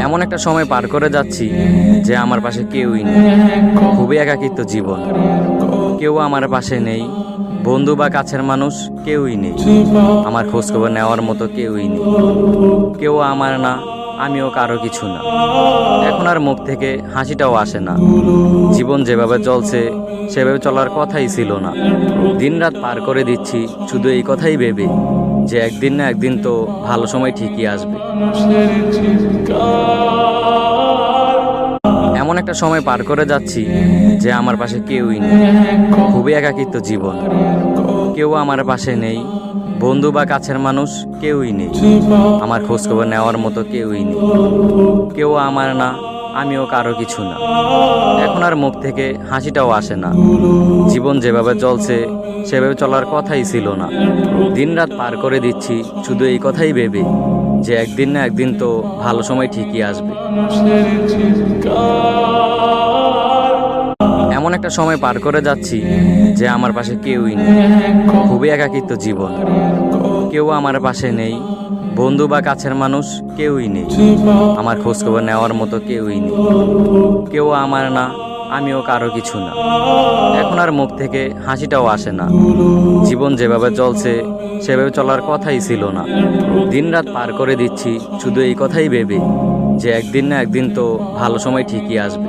এমন একটা সময় পার করে যাচ্ছি যে আমার পাশে কেউই নেই। খুবই একাকিত্ব জীবন। কেউ আমার পাশে নেই, বন্ধু বা কাছের মানুষ কেউই নেই। আমার খোঁজখবর নেওয়ার মতো কেউই নেই। কেউ আমার না, আমিও কারো কিছু না। এখন আর মুখ থেকে হাসিটাও আসে না। জীবন যেভাবে চলছে সেভাবে চলার কথাই ছিল না। দিনরাত পার করে দিচ্ছি শুধু এই কথাই ভেবে যে একদিন না একদিন তো ভালো সময় ঠিকই আসবে। এমন একটা সময় পার করে যাচ্ছি যে আমার পাশে কেউই নেই। খুবই একাকিত্ব জীবন। কেউ আমার পাশে নেই, বন্ধু বা কাছের মানুষ কেউই নেই। আমার খোঁজখবর নেওয়ার মতো কেউই নেই। কেউ আমার না, আমিও কারো কিছু না। এখন আর মুখ থেকে হাসিটাও আসে না। জীবন যেভাবে চলছে সেভাবে চলার কথাই ছিল না। দিনরাত পার করে দিচ্ছি শুধু এই কথাই ভেবে যে একদিন না একদিন তো ভালো সময় ঠিকই আসবে। এমন একটা সময় পার করে যাচ্ছি যে আমার পাশে কেউই নেই। খুবই একাকিত্ব জীবন। কেউ আমার পাশে নেই, বন্ধু বা কাছের মানুষ কেউই নেই। আমার খোঁজখবর নেওয়ার মতো কেউই নেই। কেউ আমার না, আমিও কারো কিছু না। এখন আর মুখ থেকে হাসিটাও আসে না। জীবন যেভাবে চলছে সেভাবে চলার কথাই ছিল না। দিনরাত পার করে দিচ্ছি শুধু এই কথাই ভেবে যে একদিন না একদিন তো ভালো সময় ঠিকই আসবে।